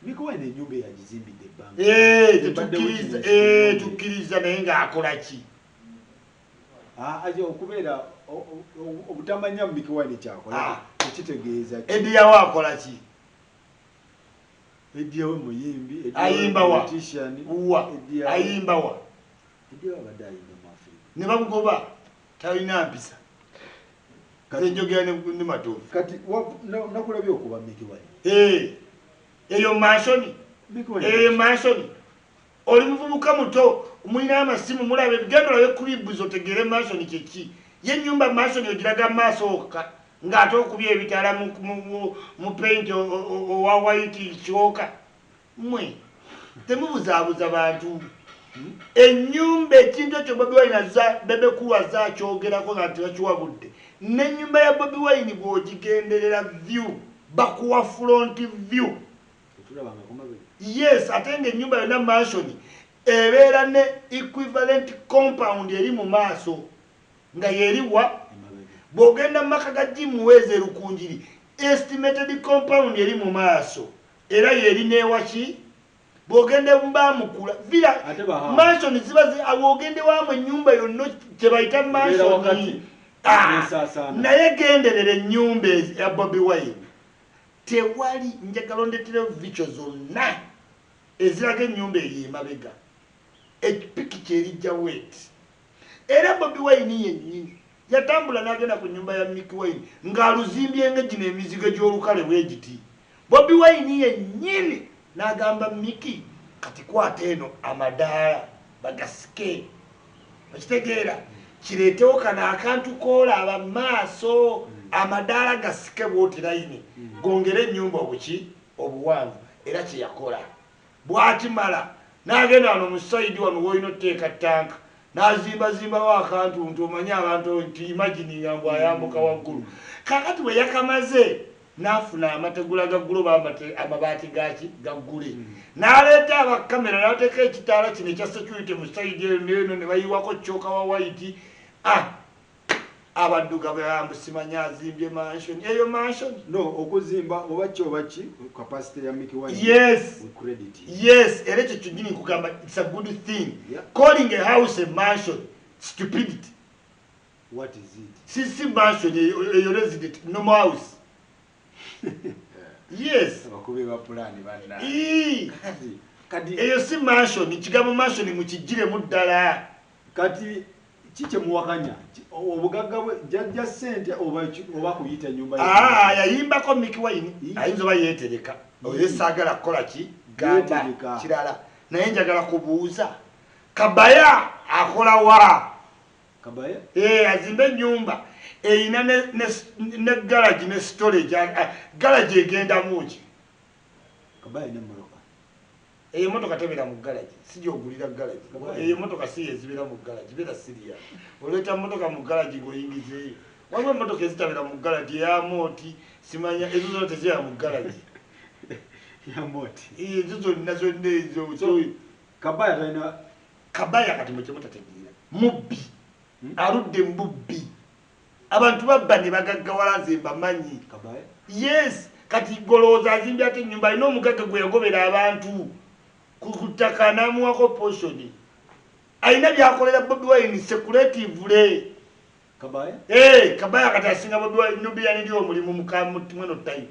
Mikuwa ne nyumba yajizimbidde ebbanga. Tukkiriza naye ng'akola ki? Aje okubeera obutamanya Mikuwa ne kyakola ekitegeeza ki? Ediyawo akola ki? Ediyawo muyimbi, ayimbawa. Uwa. Ayimbawa. Ediyawo abadde ayimba mu Afrika. Ne bamugoba talina mpisa. Kati njogera ne matovu. Kati nakulabye okuba Mikuwa. Eyo mansioni. Eyo mansioni. Oli muvubuka muto mulina amasimu mulabe bigendo lawe kulibuzo tegere mansioni kyeki. Ye nyumba mansioni ogiraga maaso ng'ate okubya ebitala mu paint owa white kyoka. Mmwe temubuzaabuza bantu. Ennyumba ekintu ekyo Bobi Wine Bebe Cool azakyogerako nga tebakiwabudde. N'ennyumba ya Bobi Wine bw'ogigenderera view bakuwa front view. Yes, ate ng'ennyumba yonna mansion ebeera ne equivalent compound eri mu maaso nga yeriwa bw'ogenda mu maka ga Jim Muweze Lukunjiri estimated compound eri mu maaso era yeri n'ewaki bw'ogenda Mbamukula villa mansion ziba awogende wamu ennyumba yonna kye bayita mansion naye genderera ennyumba ya Bobi Wine tewali njagala ondetera vicho zonna eziraga ennyumba eyo emabega epikicha erijja wet era Bobi Wine yennyini yatambula n'agenda ku nyumba ya Mick Wine ng'aluzimbye ng'egino emizigo gy'olukale bwegiti. Bobi Wine yennyini n'agamba Mick kati kwata eno amadaala bagasike okitegeera kireetewo kano akantu koolaba maaso amadaala gasike bwoti layini gongere ennyumba obuki obuwanvu era kye yakola bw'akimala n'agenda wano mu sayidi wano woolina otteeka ttanka n'azimbazimbawo akantu nti omanye abantu nti imagininga mbw ayambuka waggulu kakati bwe yakamaze n'afuna amategula gaggulo amabaati gaki gaggule n'aleeta abakamera n'ateeka ekitaala kino ekya security mu sayidi eno ne bayiwako kyoka wa white abadduga bambusimanya azimbye mansion eyo mansion no okuzimba oba ki capacity ya Mick Wine yes with credit yes era ekyo kyonyini nkugamba it's a good thing calling a house a mansion stupidity what is it sisi mansion eyo resident no house yes bakubeba plan bana kati eyo si mansion kigambo mansion mukijire muddala kati kiche muwakanya obugagga bwe jajja sente oba kuyita nyumba yayimbako Mick Wine ayinza oba yeetereka oyo saagala kukola ki gamba kirala naye njagala kubuuza Kabaya akola wa Kabaya azimba ennyumba eyina ne garage ne storage garage egenda muki Kabaya ne mmotoka eyo motoka tebera mu garage sijja ogulira garage eyo motoka si ezibera mu garage bera siria oleta motoka mu garage goyingizeeyo waliwo motoka ezitabera mu garage ya moti simanya ezo zote zira mu garage ya moti ezo zonna zonna ezo Kabaya talina Kabaya kati mukye mutategeera mubbi aludde mbubbi abantu babba ne bagaggawala nze mbamanyi Kabaya yes kati golooza azimbye ate ennyumba alina omugagga gwe yagobera abantu kutaka namuwako portion alina byakolera Bobi Wine secretively Kabaya Kabaya kati asinga Bobi Wine nubiyani lyo omulimu mukamweno time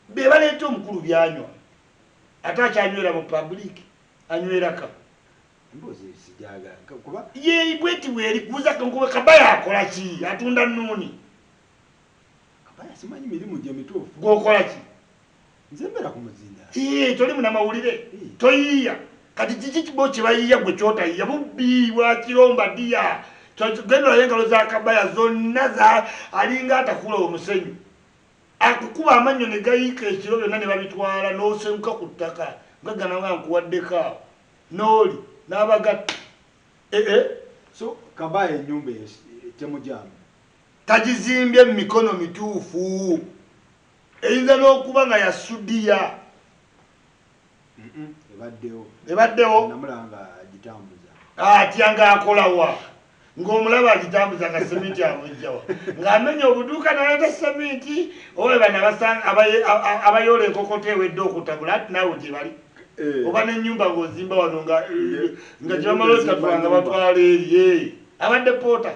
be baleeta omukulu byanywa ate akyanywera mu public anyweraka mbozi sijaga kuba ye bweti weri kuza kankuba Kabaya akola ki atunda nnuuni Kabaya simanyi mirimu gye mituufu gwokola ki nzembera ku muzinda toli muna mawulire toyiya kati kiki kibo kibayiya gwe kyotayiya bubbi bwa kiromba ddiya genda olabe engalo za Kabaya zonna alinga atakula omusenyu akukuba amannyo ne gayiika ekiro byonna ne babitwala n'osenguka ku ttaka ngagana nkuwaddeko n'oli n'abagatta so Kabaya ennyumba temujamu tagizimbye mu mikono mituufu eyinza n'okuba nga yasudiya ebaddewo namulanga agitambuza atya ng'akola wa ng'omulaba agitambuza nga sementi amugjawa ng'amenya obuduuka naleeta sementi owe bano abayoola enkokota ewedde okutabula ati naawe gye bali oba n'ennyumba ng'ozimba wano nga gye bamala otatula nga batwala eri abadde poota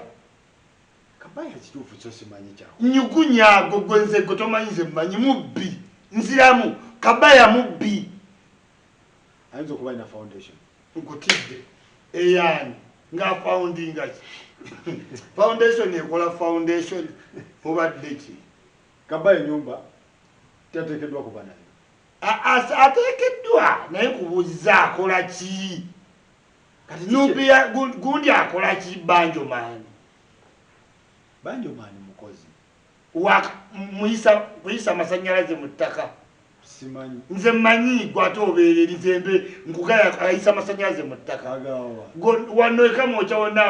Kabaya kituufu kyo simanyi kyako nyugunyago gwe nze gwe tomanyi nze mmanyi mubbi nziramu Kabaya mubbi ayinza okuba ina foundation nkutidde eyani nga foundinga ki foundation ekola foundation obadde ki Kabaya ennyumba teyateekeddwa kuba nayo ateekeddwa naye kubuuziza akola ki kati nubiya gundi akola ki banjo maani mukozi kuyisa amasannyalaze mu ttaka simanyi nze mmanyi gwate obeera erizembe nkugaya ayisa amasannyalaze mu ttaka wano ekamwoca wonna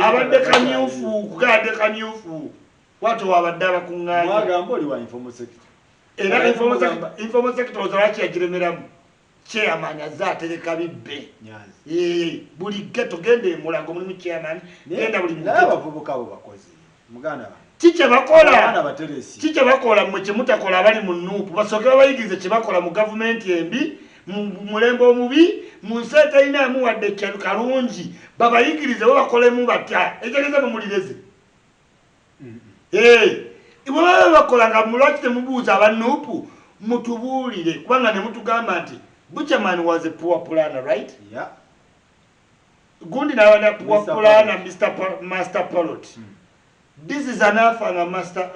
abadde kamyufu kugadde kamyufu watu wabadde abakuŋŋaanya era informal sector ozalaki yagiremeramu chairman azze atereka bibbe buli geto genda emulago mulimu chairman genda buli abavubuka abo bakozi muganda kikye bakola mwe kyemutakola abali mu nuupu basooke babayigirize kye bakola mu gavumenti embi mu mulembe omubi mu nsi etayinaamu wadde kalungi babayigirize bo bakolemu batya ekyageza mumulireze bwe baba bakola nga mulwaki temubuuza abanuupu mutubuulire kubanga ne mutugamba nti Buchaman was a poor planner, right? Yeah. Gundi na poor planner, Master Pilot. This is an alpha and a master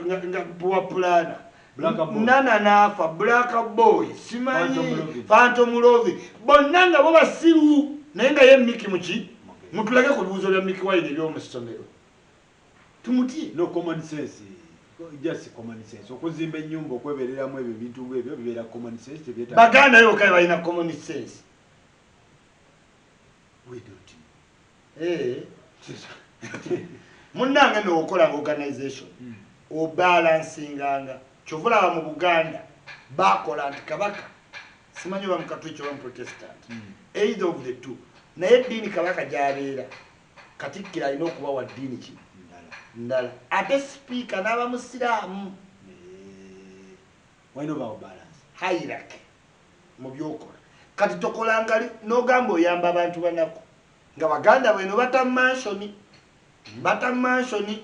poor planner. Nana nafa, black boy, Simani, Phantom Lovi. Bonanga baba siru, nenga ye Miki Muchi, mutulage kubuzo ya Miki Wide yo musomero. Tumuti no common sense. Just common sense. Okuzimba ennyumba okwebereramu ebyo bintu ebyo bibeera common sense tebyeta. Baganda yo kai balina common sense. We don't. Munnange no okola organization. O balancinganga. Chovula mu Buganda bakola nti Kabaka simanyi ba mukatoliki wa Protestant. Either of the two. Naye dini Kabaka jabeera. Katikkira alina okuba wa dini ki? Ndala ate speaker n'aba musiraamu why no balance hierarchy mu byokola kati tokolanga n'ogamba oyamba abantu banako nga baganda bweno bata mansioni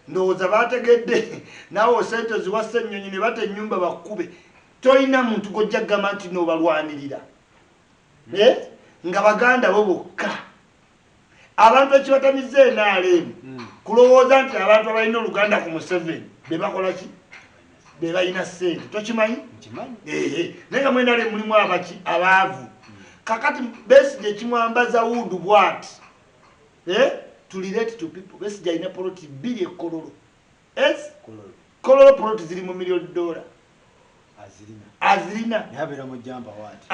ndowooza bategedde naawe osente ziwassa ennyonyi ne bata ennyumba bakkube tolina muntu gojja gamba nti n'obalwanirira nga baganda bo bokka abantu ekibatamize NRM kulowooza nti abantu abalina oluganda ku Museveni be bakola ki be balina ssente tokimanyi naye nga mu NRM mulimu abaki abaavu kakati Besigye ekimwambaza wudu bwati to relate to people Besigye alina poloti 2 ekololo kololo poloti ziri mu $1,000,000 azirina yabeera mu jamba wati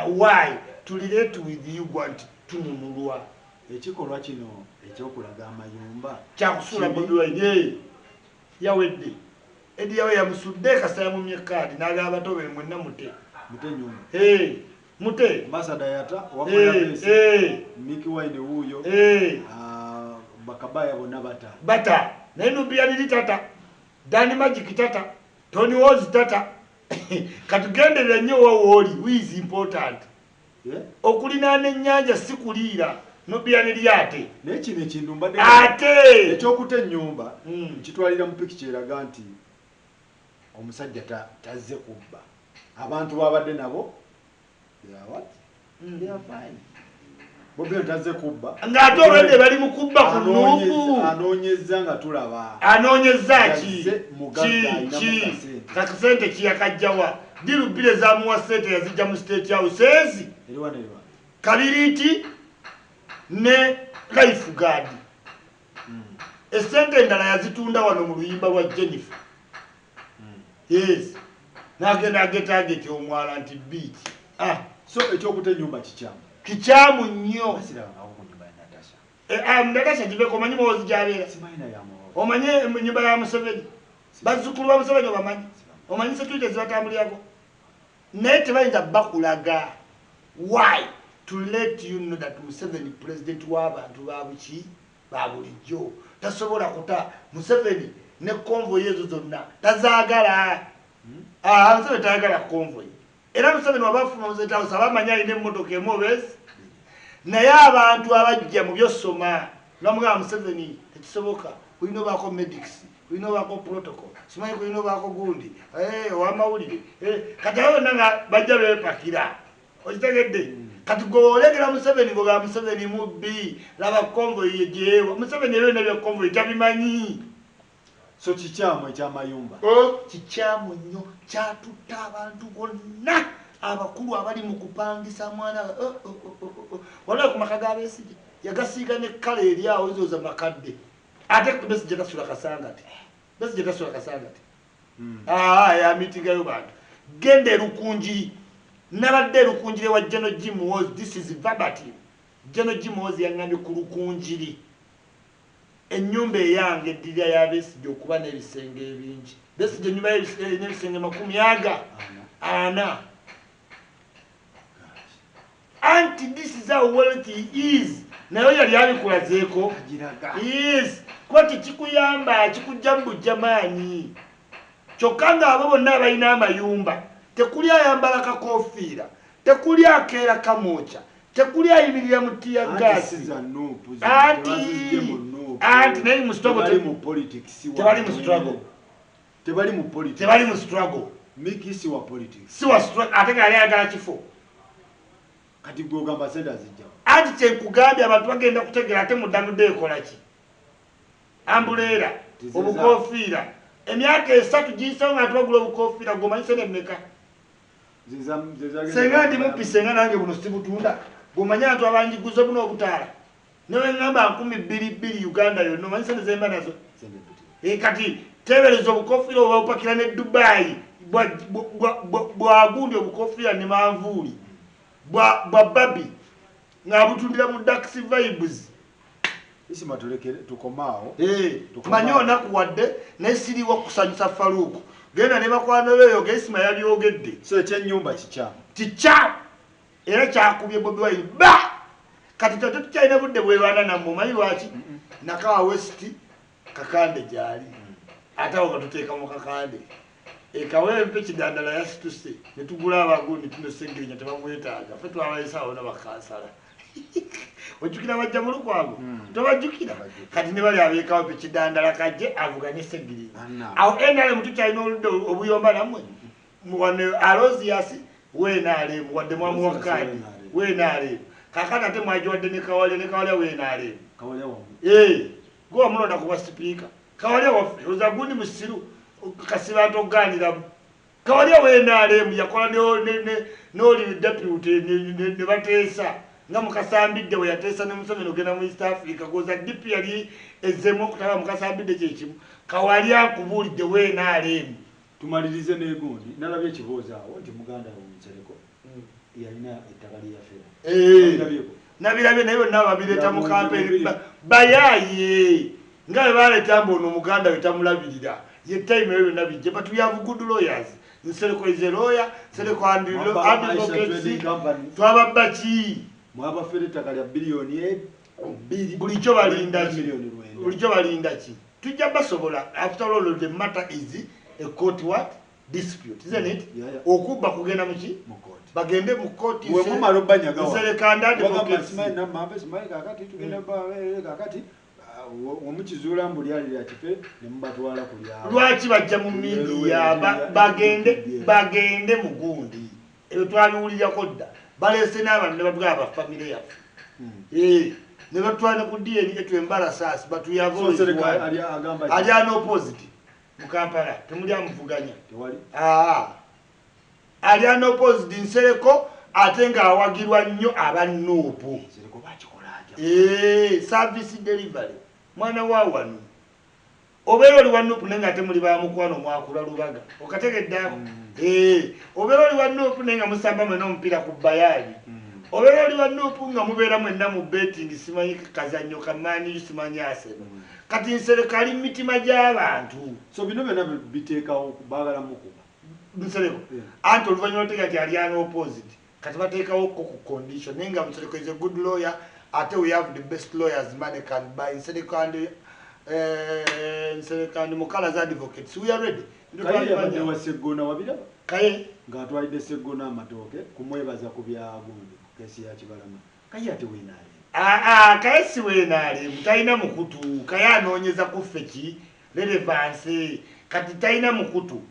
why to relate with you want tununulwa ekikolwa kino ekyokulaga amayumba kyakusula bodwaine yawedde edi yawe yamusudde kasaya mu myekadi n'agamba tobe mwenna mute nyumba mute ambasada yata wakola bese Miki Wine wuyo Bakabaya bonna bata naye Nubian tata Dani Magic tata Tony Woz tata katugendere nnyo wooli is important okulinaana ennyanja sikuliira Nubian lyate nekino ekintu mbadde ate ekyokuta ennyumba kitwalira mu picture eraga nti omusajja tazze kubba abantu babadde nabo they are fine Bobi tazze kubba ng'ate olwedde bali mu kubba ku Nuupu anoonyezza nga tulaba anoonyezza ki kakasente kiyakajjawa dirubire zamuwa sente yazijja mu State House kabiriiti ne life guard esente endala yazitunda wano mu luyimba lwa Jennifer yes nagenda agetageti omwala nti beach so ekyokuta ennyumba kikyamu nnyo Natasha gibeko omanyi mwozi gyabeera omanyi ennyumba ya Museveni bazzukulu ba Museveni obamanyi omanyi security zibatambulirako naye tebayinza bakulaga why to let you know that Museveni president w'abantu babuki babulijjo tasobola kuta Museveni ne convoy ezo zonna tazaagala Museveni tayagala convoy era Museveni wabafuna muzetawo sabamanya alina emmotoka emobesi naye abantu abajja mu byosoma n'omugamba Museveni tekisoboka kulina obaako medics kulina obaako protocol simanyi kulina obaako gundi owamawulire kati abo bonna nga bajja beepakira okitegedde kati gwolegera Museveni ngoga Museveni mubbi laba convoy yejeewa Museveni ebyo byonna bya convoy tabimanyi so kikyamu ekyamayumba kikyamu nnyo kyatutta abantu bonna abakulu abali mu kupangisa mwana waliwo ku maka ga Besigye yagasiiga ne kkala eri awo ezo za makadde ate Besigye tasula kasangati Besigye tasula kasangati yamitigayo bantu genda erukunjiri nabadde erukunjiri wa General Jim Muhoozi this is verbatim General Jim Muhoozi yaŋŋambye ku lukunjiri ennyumba eyange eddirira ya Besigye okuba n'ebisenge ebingi Besigye ennyumba n'ebisenge 40 anti this is how wealthy is naye yali abikulazeeko yes kuba tekikuyamba kikujja mu bujjamaanyi kyokka ng'abo bonna abalina amayumba tekuli ayambala kakofiira tekuli akeera kamooca tekuli ayimirira mu ttiya gaasi anti naye mu struggle tebali mu struggle Miki si wa politics si wa struggle ate nga ayagala kifo kati gwogamba sente azijja anti kyenkugambye abantu bagenda kutegera ate muddanudde ekola ki ambuleera obukofiira emyaka 3 giyisewo nga tubagula obukofiira gwomanyi sente mmeka senga ndi mupise nga nange buno sibutunda gwomanyi abantu abanjiguza buno obutaala newe ngamba 2,200 Uganda yonna omanyi sente zemba nazo kati tebereza obukofiira oba bupakira ne Dubai bwagundi obukofiira ne manvuuli bwa babi nga butundira mu Dax Vibes isima tulekere tukomao manyi onaku wadde nesiriwa kusanyusa Faruku genda ne bakwano beyo gesima yabyogedde so ekyennyumba kikyamu era kyakubye Bobi Wine ba kati tukyalina budde bwerwana nammwe omanyi lwaki Nakawa West kakande gyali ate awo katuteeka mu kakande ekawempe kidandala yasituse ne tugula abagundi tunosengerinya tebamwetaaga ffe twabayisaawo nabakansala ojjukira bajja mu lukwago tobajjukira kati ne bali abeekawempe kidandala kajje avuganye sengerinya awo NRM tukyalina oludde obuyomba nammwe wane Alozias weenaalemu wadde mwamu wakandi weenaalemu kakati ate mwagiwadde ne Kawalya weenaalemu gwe wamulonda kuba sipiika Kawalya waffe oza gundi musiru kasiba toganiramu Kawalya weenaalemu yakola n'oli deputy ne bateesa nga mukasambidde we yateesa ne Museveni ogenda mu East Africa goza DP yali ezzemu okutaba mukasambidde kyekimu Kawalya nkubuulidde weenaalemu tumalirize n'egundi nalabye ekiboozi awo nti muganda Musereko yalina ettaka lyaffe nabirabye naye bonna babireeta mu kampeni bayaaye nga bwe baleeta mbu ono muganda we tamulabirira ye time eyo byonna bijje but we have good lawyers Nsereko is a lawyer Nsereko advocacy twababba ki mwabafere ettaka lya biliyoni bulijjo balinda ki tujja basobola after all the matter is a court what dispute isn't it okubba kugenda muki bagende mu court wemumala obanyaga Nserekanda advocacy kakati tugenda kakati omukizuula mbu lyali lya kife ne mubatwala ku lyabo lwaki bajja mu media bagende mu gundi ebyo twabiwulirako dda baleese n'abantu ne batwala abafamire yaffe ne batwala ku DNA etwembala saasi ali anopposite mu Kampala temuli amuvuganya ali anopposite Nsereko ate ng'awagirwa nnyo abanuupu service delivery mwana wa wano obeera oli wanuupu naye nga ate muli bamukwano mwakula lubaga okategeddeako obeera oli wanuupu naye nga musamba mwena omupiira ku bayaali obeera oli wanuupu nga mubeera mwenna mu betting simanyi kazannyo kamaanyi simanyi Arsenal kati Nsereko ali mu mitima gy'abantu so bino byonna biteekawo baagala mukuba Nsereko anti oluvannyuma lutega nti ali anopposite kati bateekawo ku condition naye nga Nsereko is a good lawyer ate we have the best lawyers money can buy and Mukala's advocates. We are ready. Kaye yabadde wa Sseggona wabiraba? Kaye ng'atwalidde Sseggona amatooke kumwebaza ku byagundi ku keesi ya Kibalama. Kaye ate weenaali. Kaye si weenaali talina mukutu. Kaye anoonyeza kuffe ki relevance kati talina mukutu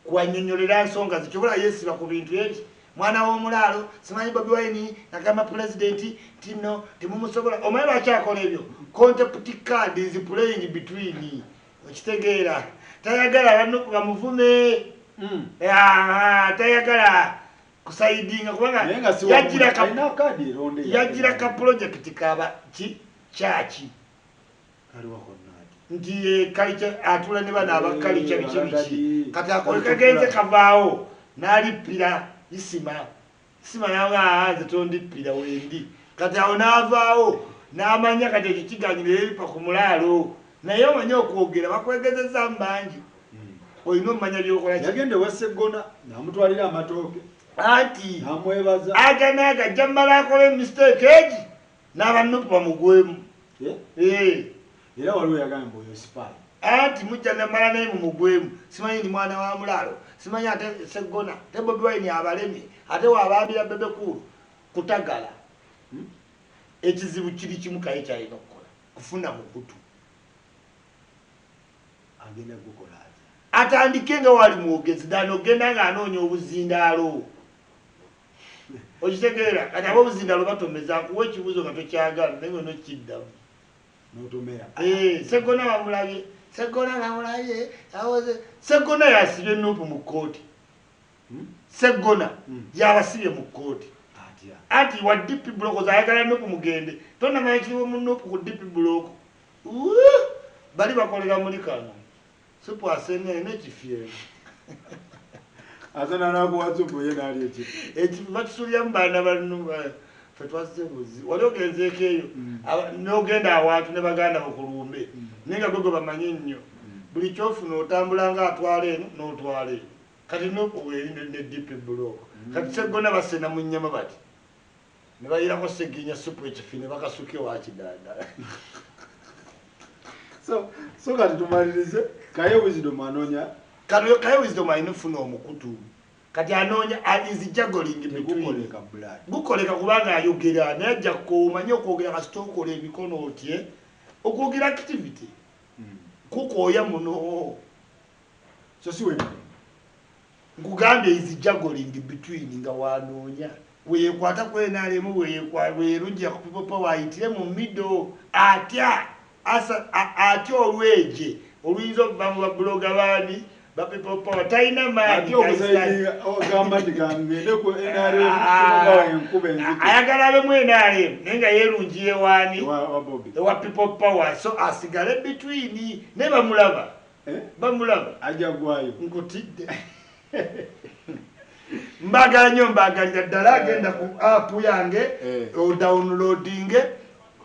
kuwannyonnyolera nsonga zikyobola yeesiba ku bintu ebyo. Mwana w'omulaalo simanyi Bobi Wine nagamba pulezidenti tino temumusobola omanyi lwaki akola ebyo contempt card is playing between okitegeera tayagala banno bamuvume tayagala kusaidinga kubanga yagira ka project kaba chachi nti kalicha atula ne bana abakalicha bichi kati akoleka genze kavaawo nalipira isima yanga zetondipira wendi kati awo naavaawo n'amanya kati ekyo kiganyire eripa ku mulaalo naye omanya okwogera bakwegezeza mbangi olina omumanya byokola yagende wa Sseggona n'amutwalira amatooke anti n'amwebaza aganaaga jammala akola emistake egi n'abannupu bamugwemu era waliwo yagamba mbu oyo sipayi anti mujja namala naye mumugwemu simanyi ni mwana wa mulaalo simanyi ate Sseggona te Bobi Wine abalemi ate waabambira Bebekulu kutagala ekizibu kiri kimu kaye kyalina okukola kufuna mukutu agenda gukola atandike nga wali mwogezi dano ogenda nga anoonya obuzindaalo okitegeera kati aba obuzindaalo batomeza nkuwa ekibuuzo nga tokyagala naye nokiddamu n'otomera Sseggona bamulabye Sseggona yasibye Nuupu mu kkooti Sseggona yabasibye mu kkooti anti wa DP block ayagala Nuupu mugende tonamanya kiriwo mu Nuupu ku DP block bali bakolera muli kano supu asene n'ekifyeno asana nakuwa supu ye naali ekifu bakisuulyamu baana bannu ffe twasebuzi wali ogenzeeko eyo n'ogenda awantu ne baganda bakulumbe naye nga gwe bamanyi nnyo buli kyofuna otambula nga atwala eno n'otwala eno kati Nuupu weeri ne DP block kati Sseggona basena mu nnyama bati ne bayirako Sseginya supu ekifi ne bakasuka ewakidandala so kati tumalirize Kaye Wisdom anoonya Kaye Wisdom alina ofuna omukutu kati anoonya is juggling between gukoleka kubanga ayogera naye ajja kumanye okwogera kasita okola emikono otye okwogera activity kukooya muno so si wena nkugambye is juggling between nga wanoonya weyekwata kwenaalemu weerujja ku people power ayitire mu middle atya olweje oluyinza okuva mu babuloga baani ba people power talina maanyi ayagala abemu NRM naye nga yeerungiye waani ewa people power so asigale between naye bamulaba ajagwayo nkutidde mbagala nnyo mbagalira ddala agenda ku app yange odownloadinge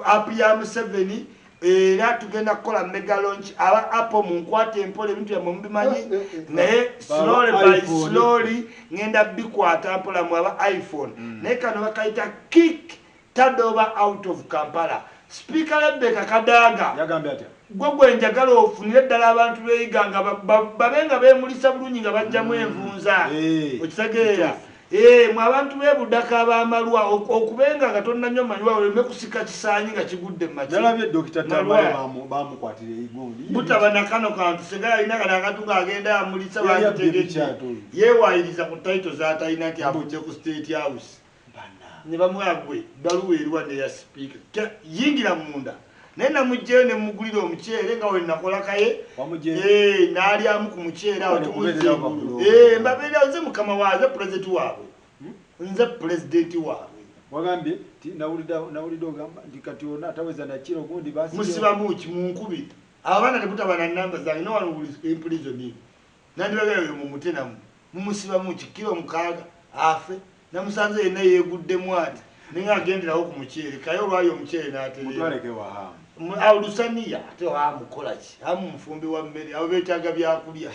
app ya Museveni era tugenda kukola mega launch aba Apple munkwate empole ebintu ya mubimanyi naye slowly ngenda bikwata mpola mu aba iPhone naye kano bakaita kick tadoba out of Kampala speaker Rebecca Kadaga yagambye atya gwe njagala ofunire ddala abantu beeyiganga babenga beemulisa bulungi nga bajjamu envunza okitegeera mwe abantu beebudaka ab'amalwa okubenga nga tonnanyo manywa oleme kusika kisaanyi nga kigudde mu maki nalabye Dr. Tambale bamukwatira egundi butaba na kano kantu singa alina kana akantu ng'agenda amulisa bakitegeke yeewayiriza ku taito z'atalina nti abujje ku State House ne bamwagwe baluwa eriwa neya sipiika yingira munda naye namugjeyo ne mugulira omuceere nga we nakola kaye n'alyamu ku muceere awo mbabeera nze mukama waaze pulezidenti waabwe nze pulezidenti waabwe wagambye ti nawulidde ogamba nti kati ona ataweza nakiro gundi musibamuki munkubi abaana tekutaba na namba zange nowano imprisoni nandibagerayo mumutenamu mumusibamuki kiro 6 afe namusanze yenna yeeguddemu ati ninga agenderawo ku muceere kaye olwayo omuceere n'atereera alusaniya ate wamukolaki amu mufumbi wa mmere abo beetaaga byakulya